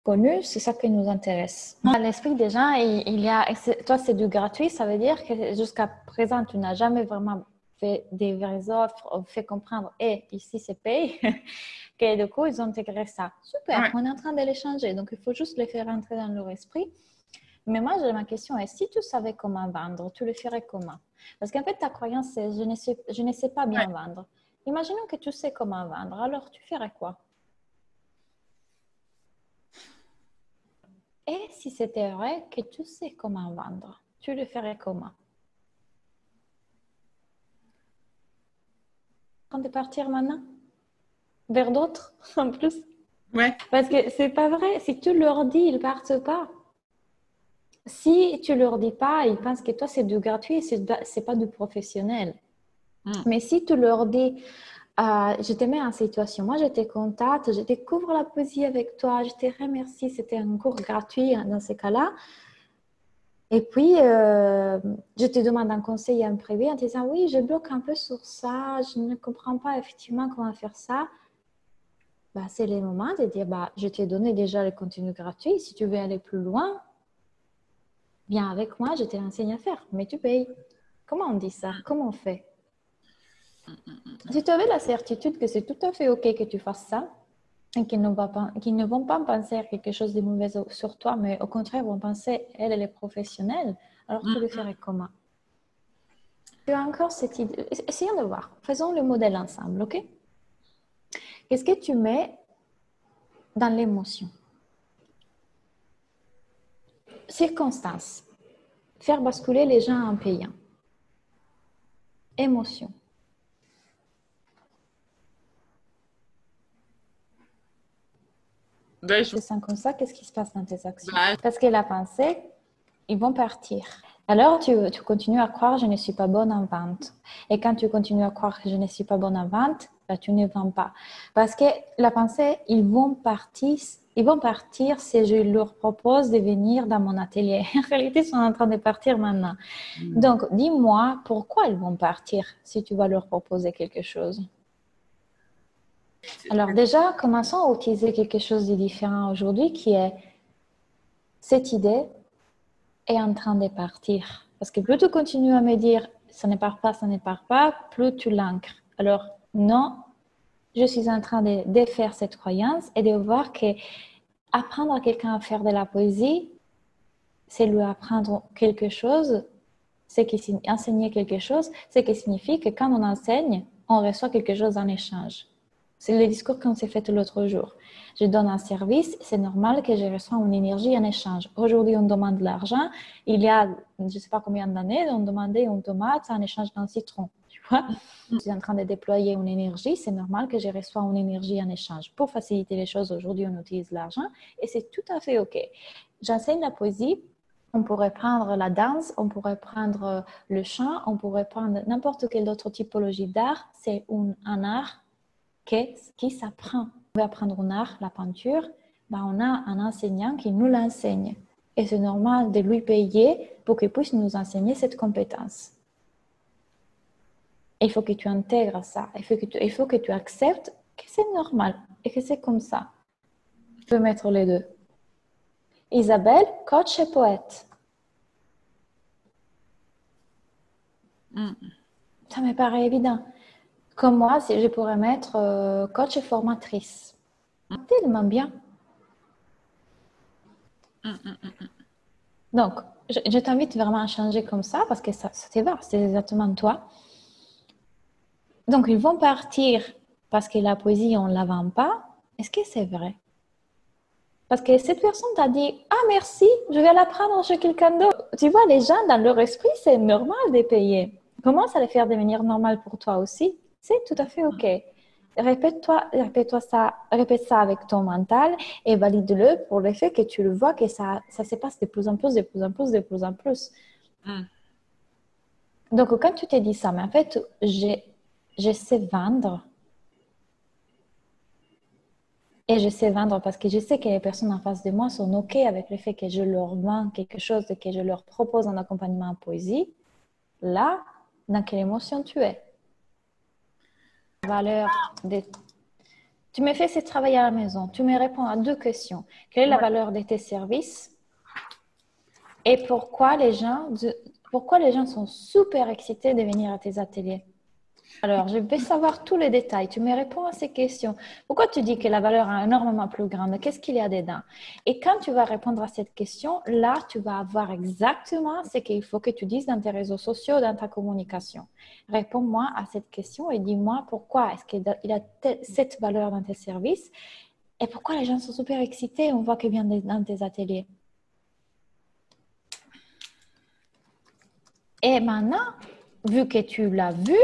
connu, c'est ça qui nous intéresse. À l'esprit des gens, toi, c'est du gratuit, ça veut dire que jusqu'à présent, tu n'as jamais vraiment fait des vraies offres, fait comprendre, et ici, c'est paye, que du coup, ils ont intégré ça. Super, on est en train de les changer, donc il faut juste les faire entrer dans leur esprit. Mais moi, ma question est, si tu savais comment vendre, tu le ferais comment? Parce qu'en fait, ta croyance, c'est je ne sais pas bien vendre. Imaginons que tu sais comment vendre, alors tu ferais quoi? Et si c'était vrai que tu sais comment vendre, tu le ferais comment? En train de partir maintenant? Vers d'autres, en plus? Ouais. Parce que c'est pas vrai. Si tu leur dis, ils partent pas. Si tu leur dis pas, ils pensent que toi, c'est du gratuit, c'est pas du professionnel. Mais si tu leur dis, je te mets en situation, moi, je te contacte, je découvre la poésie avec toi, je te remercie, c'était un cours gratuit dans ces cas-là. Et puis, je te demande un conseil en privé en te disant, oui, je bloque un peu sur ça, je ne comprends pas effectivement comment faire ça. Bah, c'est le moment de dire, bah, je t'ai donné déjà le contenu gratuit, si tu veux aller plus loin, viens avec moi, je t'enseigne à faire, mais tu payes. Comment on dit ça? Comment on fait? Si tu avais la certitude que c'est tout à fait OK que tu fasses ça, et qu'ils ne vont pas penser à quelque chose de mauvais sur toi, mais au contraire vont penser, elle est professionnelle, alors tu le ferais comment? Tu as encore cette idée. Essayons de voir. Faisons le modèle ensemble, OK? Qu'est-ce que tu mets dans l'émotion? Circonstance. Faire basculer les gens en payant. Émotion. Ben, Tu sens comme ça, qu'est-ce qui se passe dans tes actions? bah, Parce que la pensée, ils vont partir. Alors, tu continues à croire, je ne suis pas bonne en vente. Et quand tu continues à croire que je ne suis pas bonne en vente, bah, tu ne vends pas. Parce que la pensée, ils vont partir si je leur propose de venir dans mon atelier. En réalité, ils sont en train de partir maintenant. Donc, dis-moi pourquoi ils vont partir si tu vas leur proposer quelque chose. Alors déjà, commençons à utiliser quelque chose de différent aujourd'hui qui est cette idée est en train de partir. Parce que plus tu continues à me dire ça ne part pas, ça ne part pas, plus tu l'ancres. Alors non, je suis en train de défaire cette croyance et de voir que apprendre à quelqu'un à faire de la poésie, c'est lui apprendre quelque chose, c'est enseigner quelque chose, c'est qui signifie que quand on enseigne, on reçoit quelque chose en échange. C'est le discours qu'on s'est fait l'autre jour. Je donne un service, c'est normal que je reçois une énergie en échange. Aujourd'hui, on demande de l'argent. Il y a, je ne sais pas combien d'années, on demandait une tomate en échange d'un citron. Tu vois, je suis en train de déployer une énergie, c'est normal que je reçois une énergie en échange. Pour faciliter les choses, aujourd'hui, on utilise l'argent et c'est tout à fait OK. J'enseigne la poésie. On pourrait prendre la danse, on pourrait prendre le chant, on pourrait prendre n'importe quelle autre typologie d'art. C'est un art qui s'apprend. On veut apprendre un art, la peinture, ben on a un enseignant qui nous l'enseigne. Et c'est normal de lui payer pour qu'il puisse nous enseigner cette compétence. Il faut que tu intègres ça. Il faut que tu acceptes que c'est normal et que c'est comme ça. Je peux mettre les deux. Isabelle, coach et poète. Ça me paraît évident. Comme moi, si je pourrais mettre coach et formatrice. Tellement bien. Donc, je t'invite vraiment à changer comme ça parce que ça te va, c'est exactement toi. Donc, ils vont partir parce que la poésie, on ne la vend pas. Est-ce que c'est vrai? Parce que cette personne t'a dit « Ah, merci, je vais la prendre chez quelqu'un d'autre. » Tu vois, les gens, dans leur esprit, c'est normal de payer. Commence à le faire devenir normal pour toi aussi. C'est tout à fait OK. Répète ça avec ton mental et valide-le pour le fait que tu le vois que ça se passe de plus en plus, de plus en plus, de plus en plus. Donc, quand tu te dis ça, mais en fait, je sais vendre. Et je sais vendre parce que je sais que les personnes en face de moi sont OK avec le fait que je leur vends quelque chose, que je leur propose un accompagnement en poésie. Là, dans quelle émotion tu es? Valeur de... Tu me fais ce travail à la maison. Tu me réponds à 2 questions. Quelle est la valeur de tes services? Et pourquoi les gens sont super excités de venir à tes ateliers? Alors, je vais savoir tous les détails. Tu me réponds à ces questions. Pourquoi tu dis que la valeur est énormément plus grande? Qu'est-ce qu'il y a dedans? Et quand tu vas répondre à cette question, là, tu vas avoir exactement ce qu'il faut que tu dises dans tes réseaux sociaux, dans ta communication. Réponds-moi à cette question et dis-moi pourquoi est-ce qu'il a cette valeur dans tes services et pourquoi les gens sont super excités. On voit qu'ils viennent dans tes ateliers. Et maintenant, vu que tu l'as vu,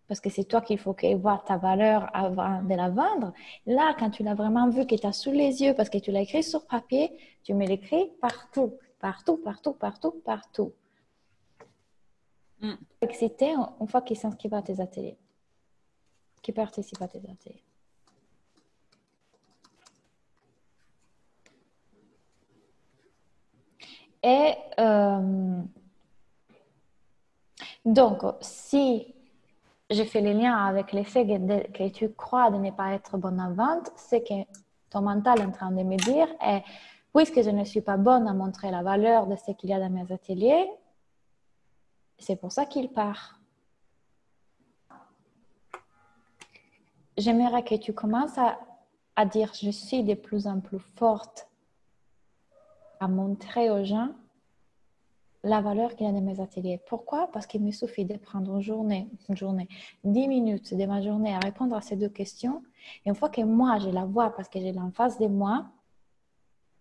parce que c'est toi qu'il faut qu'il voit ta valeur avant de la vendre. Là, quand tu l'as vraiment vu, que tu as sous les yeux, parce que tu l'as écrit sur papier, tu me l'écris partout, partout, partout, partout, partout. Excité une fois qu'il s'inscrit à tes ateliers, qu'il participe à tes ateliers. Et donc, si je fais le lien avec l'effet que tu crois de ne pas être bonne en vente, c'est que ton mental est en train de me dire, puisque je ne suis pas bonne à montrer la valeur de ce qu'il y a dans mes ateliers, c'est pour ça qu'il part. J'aimerais que tu commences à dire, je suis de plus en plus forte à montrer aux gens la valeur qu'il y a dans mes ateliers. Pourquoi? Parce qu'il me suffit de prendre une journée, 10 minutes de ma journée à répondre à ces 2 questions. Et une fois que moi, je la vois parce que j'ai l'en face de moi,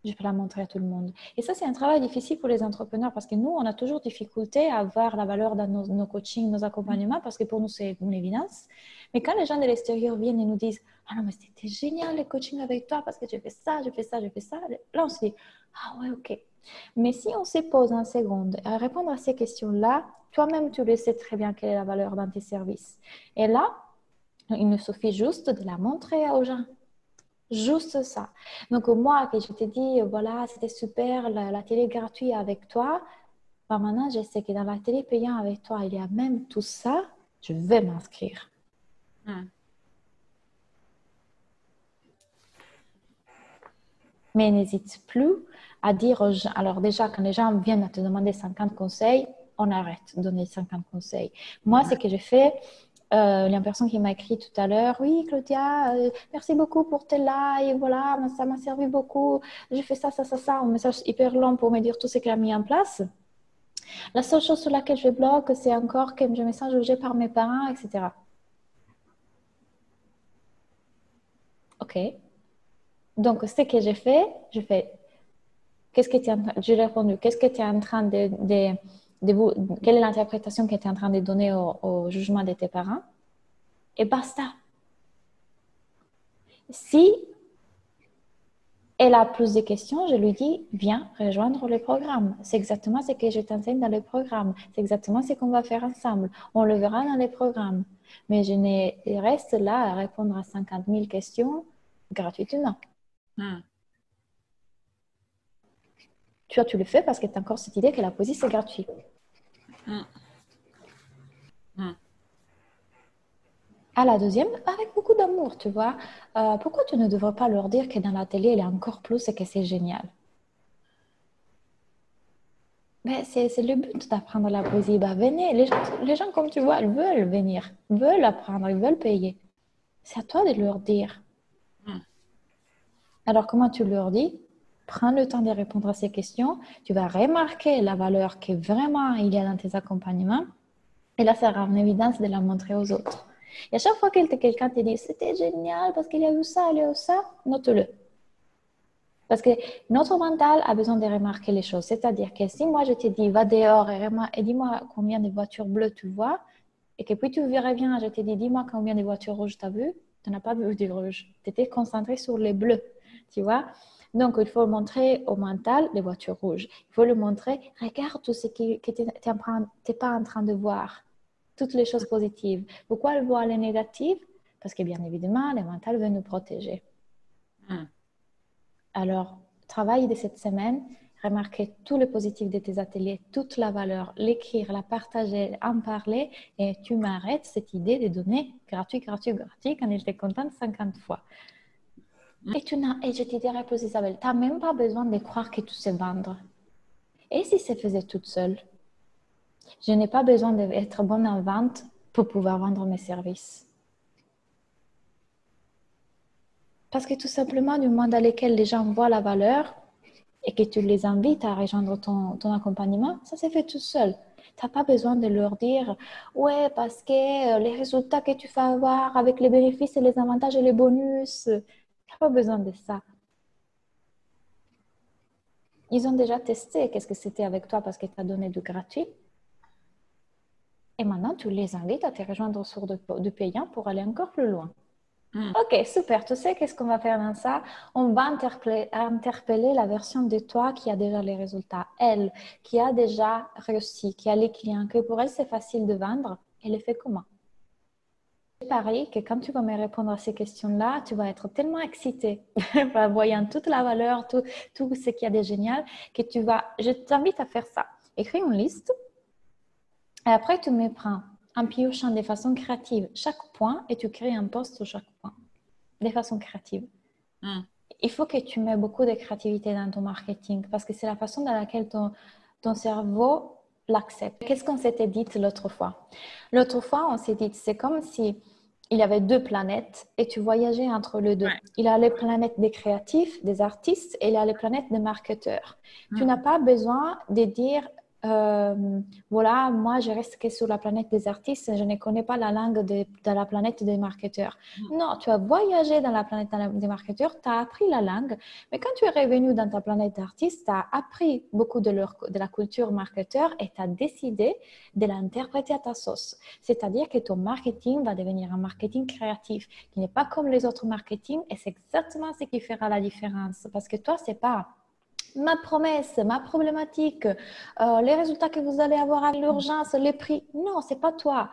je peux la montrer à tout le monde. Et ça, c'est un travail difficile pour les entrepreneurs parce que nous, on a toujours difficulté à voir la valeur dans nos coachings, nos accompagnements parce que pour nous, c'est une évidence. Mais quand les gens de l'extérieur viennent et nous disent « Ah non, mais c'était génial le coaching avec toi parce que j'ai fait ça, j'ai fait ça, j'ai fait ça. » Là, on se dit « Ah ouais, ok. » Mais si on se pose une seconde à répondre à ces questions-là, toi-même, tu le sais très bien quelle est la valeur dans tes services. Et là, il nous suffit juste de la montrer aux gens. Juste ça. Donc, moi, que je t'ai dit, voilà, c'était super, la télé gratuite avec toi. Ben, maintenant, je sais que dans la télé payante avec toi, il y a même tout ça. Je vais m'inscrire. Mais n'hésite plus à dire aux gens. Alors, déjà, quand les gens viennent à te demander 50 conseils, on arrête de donner 50 conseils. Moi, ce que j'ai fait, il y a une personne qui m'a écrit tout à l'heure, oui, Claudia, merci beaucoup pour tes lives, voilà, ça m'a servi beaucoup, j'ai fait ça, ça, ça, ça, un message hyper long pour me dire tout ce qu'elle a mis en place. La seule chose sur laquelle je bloque, c'est encore que je me sens jugée par mes parents, etc. OK. Donc, ce que j'ai fait, j'ai répondu, qu'est-ce que tu es en train quelle est l'interprétation que tu es en train de donner au jugement de tes parents? Et basta. Si elle a plus de questions, je lui dis, viens rejoindre le programme. C'est exactement ce que je t'enseigne dans le programme. C'est exactement ce qu'on va faire ensemble. On le verra dans les programmes. Mais je reste là à répondre à 50 000 questions gratuitement. Tu le fais parce que tu as encore cette idée que la poésie, c'est gratuit. À la deuxième, avec beaucoup d'amour, tu vois. Pourquoi tu ne devrais pas leur dire que dans la télé, il y a encore plus et que c'est génial? Mais c'est le but d'apprendre la poésie. Bah, venez, les gens, comme tu vois, ils veulent venir, veulent apprendre, ils veulent payer. C'est à toi de leur dire. Alors, comment tu leur dis? Prends le temps de répondre à ces questions. Tu vas remarquer la valeur que vraiment il y a dans tes accompagnements. Et là, ça rend en évidence de la montrer aux autres. Et à chaque fois que quelqu'un te dit c'était génial parce qu'il y a eu ça, il y a eu ça, note-le. Parce que notre mental a besoin de remarquer les choses. C'est-à-dire que si moi je te dis va dehors et dis-moi combien de voitures bleues tu vois, et que puis tu reviens, je te dis dis-moi combien de voitures rouges tu as vu, tu n'as pas vu du rouge. Tu étais concentré sur les bleus, tu vois. Donc il faut montrer au mental les voitures rouges. Il faut le montrer, regarde tout ce que tu n'es pas en train de voir. Toutes les choses positives. Pourquoi elle voit les négatives? Parce que bien évidemment, le mental veut nous protéger. Alors, travail de cette semaine, remarquer tout le positif de tes ateliers, toute la valeur, l'écrire, la partager, en parler, et tu m'arrêtes cette idée de donner gratuit quand il te contente 50 fois. Et je te dirais plus, Isabelle, tu n'as même pas besoin de croire que tu sais vendre. Et si ça faisait toute seule? Je n'ai pas besoin d'être bonne en vente pour pouvoir vendre mes services. Parce que tout simplement, du moment dans lequel les gens voient la valeur et que tu les invites à rejoindre ton accompagnement, ça s'est fait tout seul. Tu n'as pas besoin de leur dire « Ouais, parce que les résultats que tu vas avoir avec les bénéfices et les avantages et les bonus, tu n'as pas besoin de ça. » Ils ont déjà testé qu'est-ce que c'était avec toi parce que tu as donné du gratuit. Et maintenant, tu les invites à te rejoindre sur du payant pour aller encore plus loin. Ok, super. Tu sais qu'est-ce qu'on va faire dans ça? On va interpeller la version de toi qui a déjà les résultats. Elle, qui a déjà réussi, qui a les clients, que pour elle, c'est facile de vendre. Elle le fait comment? C'est pareil que quand tu vas me répondre à ces questions-là, tu vas être tellement excité, voyant toute la valeur, tout ce qu'il y a de génial, que je t'invite à faire ça. Écris une liste. Et après, tu me prends en piochant de façon créative chaque point et tu crées un post sur chaque point de façon créative. Il faut que tu mets beaucoup de créativité dans ton marketing parce que c'est la façon dans laquelle ton cerveau l'accepte. Qu'est-ce qu'on s'était dit l'autre fois? L'autre fois, on s'est dit, c'est comme si il y avait deux planètes et tu voyageais entre les deux. Ouais. Il y a les planètes des créatifs, des artistes et il y a les planètes des marketeurs. Tu n'as pas besoin de dire voilà, moi je reste que sur la planète des artistes, je ne connais pas la langue de la planète des marketeurs. Non, tu as voyagé dans la planète des marketeurs, tu as appris la langue, mais quand tu es revenu dans ta planète d'artistes, tu as appris beaucoup de la culture marketeur et tu as décidé de l'interpréter à ta sauce. C'est-à-dire que ton marketing va devenir un marketing créatif qui n'est pas comme les autres marketing et c'est exactement ce qui fera la différence parce que toi, c'est pas ma promesse, ma problématique, les résultats que vous allez avoir à l'urgence, les prix. Non, c'est pas toi.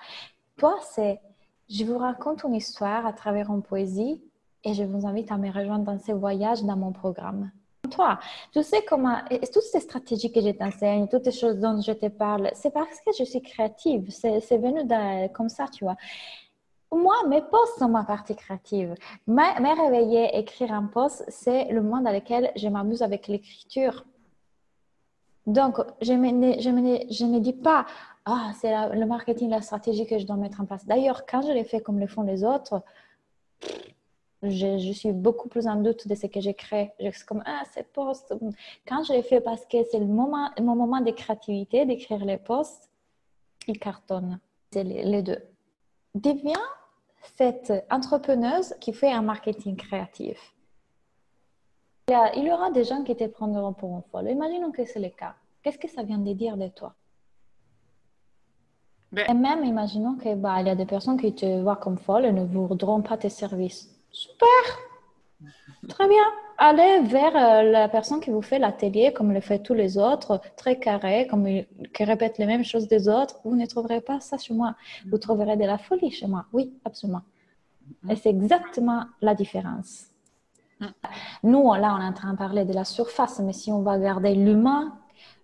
Toi, c'est je vous raconte une histoire à travers une poésie et je vous invite à me rejoindre dans ces voyages dans mon programme. Toi, tu sais comment, et toutes ces stratégies que je t'enseigne, toutes les choses dont je te parle, c'est parce que je suis créative. C'est venu comme ça, tu vois. Moi, mes posts sont ma partie créative. Me réveiller, écrire un post, c'est le moment dans lequel je m'amuse avec l'écriture. Donc, je ne dis pas, c'est le marketing, la stratégie que je dois mettre en place. D'ailleurs, quand je les fais comme le font les autres, je suis beaucoup plus en doute de ce que j'ai créé. Je suis comme, ces posts. Quand je les fais parce que c'est mon moment de créativité, d'écrire les posts, ils cartonnent. C'est les deux. Deviens cette entrepreneuse qui fait un marketing créatif. Il y aura des gens qui te prendront pour une folle. Imaginons que c'est le cas. Qu'est-ce que ça vient de dire de toi? Et même imaginons qu'il y a des personnes qui te voient comme folle et ne voudront pas tes services. Super! Très bien. Allez vers la personne qui vous fait l'atelier comme le fait tous les autres, très carré, qui répète les mêmes choses des autres. Vous ne trouverez pas ça chez moi. Vous trouverez de la folie chez moi. Oui, absolument. Et c'est exactement la différence. Nous, là, on est en train de parler de la surface, mais si on va garder l'humain,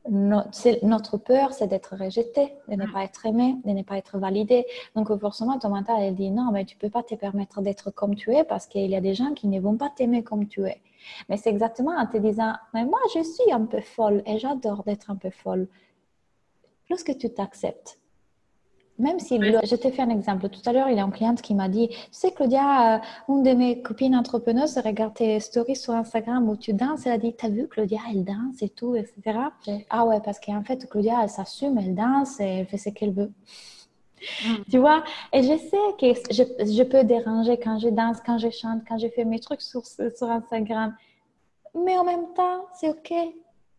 notre peur, c'est d'être rejeté, de ne pas être aimé, de ne pas être validé. Donc, forcément, ton mental, elle dit non, mais tu ne peux pas te permettre d'être comme tu es parce qu'il y a des gens qui ne vont pas t'aimer comme tu es. Mais c'est exactement en te disant, mais moi, je suis un peu folle et j'adore d'être un peu folle. Plus que tu t'acceptes. Même si, je t'ai fait un exemple. Tout à l'heure, il y a une cliente qui m'a dit, tu sais, Claudia, une de mes copines entrepreneuses regarde tes stories sur Instagram où tu danses. Elle a dit, t'as vu, Claudia, elle danse et tout, etc. Ah ouais, parce qu'en fait, Claudia, elle s'assume, elle danse et elle fait ce qu'elle veut. Tu vois? Et je sais que je peux déranger quand je danse, quand je chante, quand je fais mes trucs sur Instagram. Mais en même temps, c'est OK.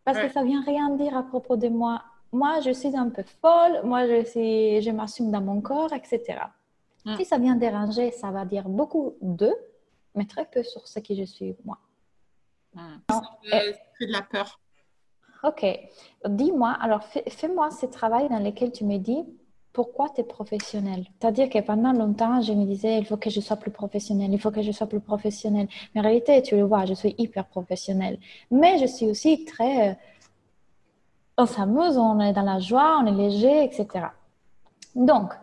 Parce que ça vient rien dire à propos de moi. Moi, je suis un peu folle, moi, je m'assume dans mon corps, etc. Si ça vient déranger, ça va dire beaucoup d'eux, mais très peu sur ce que je suis, moi. C'est de la peur. Ok. Dis-moi, alors fais-moi ce travail dans lequel tu me dis pourquoi tu es professionnelle. C'est-à-dire que pendant longtemps, je me disais, il faut que je sois plus professionnelle, il faut que je sois plus professionnelle. Mais en réalité, tu le vois, je suis hyper professionnelle. Mais je suis aussi très On s'amuse, on est dans la joie, on est léger, etc. Donc,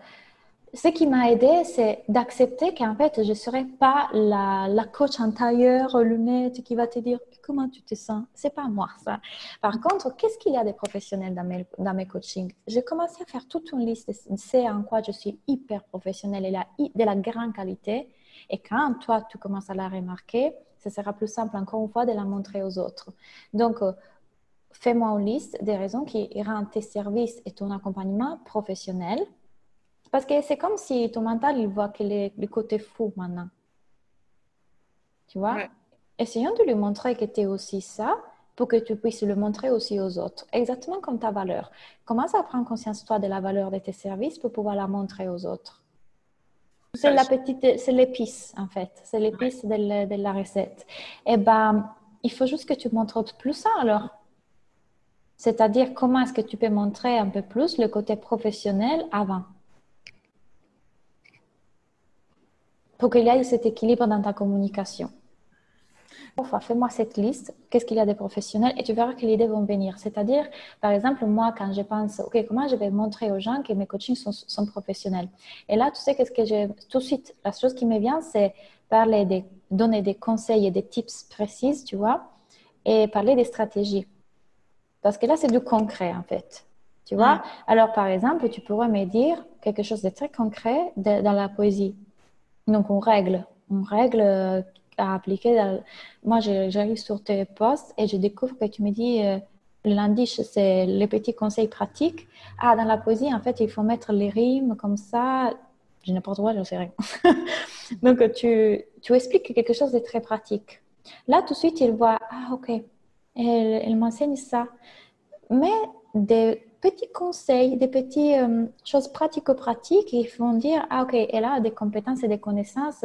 ce qui m'a aidé, c'est d'accepter qu'en fait, je ne serai pas la coach en tailleur, lunettes, qui va te dire comment tu te sens. C'est pas moi, ça. Par contre, qu'est-ce qu'il y a des professionnels dans mes coachings? J'ai commencé à faire toute une liste de ce en quoi je suis hyper professionnelle et de la grande qualité. Et quand toi, tu commences à la remarquer, ce sera plus simple, encore une fois, de la montrer aux autres. Donc, fais-moi une liste des raisons qui rendent tes services et ton accompagnement professionnel. Parce que c'est comme si ton mental, il voit que le côté fou maintenant. Tu vois? Ouais. Essayons de lui montrer que tu es aussi ça pour que tu puisses le montrer aussi aux autres. Exactement comme ta valeur. Commence à prendre conscience, toi, de la valeur de tes services pour pouvoir la montrer aux autres. C'est Ça, la petite, c'est l'épice, en fait. C'est ouais. l'épice de la recette. Eh ben, il faut juste que tu montres plus ça, alors. C'est-à-dire, comment est-ce que tu peux montrer un peu plus le côté professionnel avant? Pour qu'il y ait cet équilibre dans ta communication. Enfin, fais-moi cette liste, qu'est-ce qu'il y a de professionnels et tu verras que les idées vont venir. C'est-à-dire, par exemple, moi, quand je pense, OK, comment je vais montrer aux gens que mes coachings sont professionnels? Et là, tu sais, qu'est-ce que j'ai tout de suite, la chose qui me vient, c'est donner des conseils et des tips précises, tu vois, et parler des stratégies. Parce que là, c'est du concret, en fait. Tu vois? Alors, par exemple, tu pourrais me dire quelque chose de très concret dans la poésie. Donc, une règle à appliquer. Moi, j'arrive sur tes posts et je découvre que tu me dis le lundi, c'est les petits conseils pratiques. Ah, dans la poésie, en fait, il faut mettre les rimes comme ça. Je n'importe quoi, je ne sais rien. Donc, tu expliques quelque chose de très pratique. Là, tout de suite, il voit, ah, ok, elle m'enseigne ça. Mais des petits conseils, des petites choses pratico-pratiques qui vont dire, ah ok, elle a des compétences et des connaissances,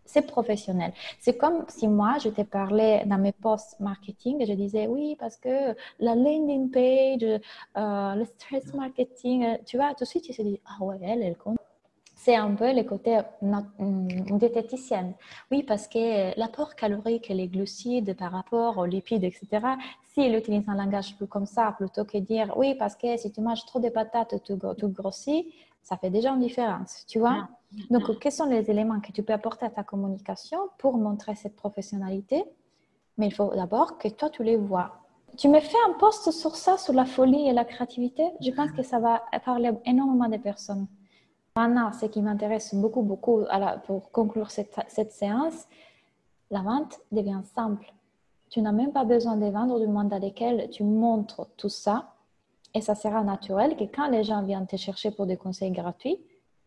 c'est professionnel. C'est comme si moi, je t'ai parlé dans mes posts marketing et je disais, oui, parce que la landing page, le stress marketing, tu vois, tout de suite, tu te dis, ah ouais, elle compte. C'est un peu le côté diététicienne. Oui, parce que l'apport calorique et les glucides par rapport aux lipides, etc., s'il utilise un langage plus comme ça, plutôt que dire oui, parce que si tu manges trop de patates, tu grossis, ça fait déjà une différence, tu vois? Donc, quels sont les éléments que tu peux apporter à ta communication pour montrer cette professionnalité? Mais il faut d'abord que toi, tu les vois. Tu me fais un post sur ça, sur la folie et la créativité. Je pense que ça va parler énormément de personnes. Maintenant, ce qui m'intéresse beaucoup, beaucoup pour conclure cette séance, la vente devient simple. Tu n'as même pas besoin de vendre du monde dans lequel tu montres tout ça et ça sera naturel que quand les gens viennent te chercher pour des conseils gratuits,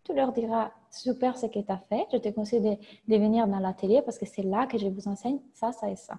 tu leur diras super ce que tu as fait, je te conseille de venir dans l'atelier parce que c'est là que je vous enseigne ça, ça et ça.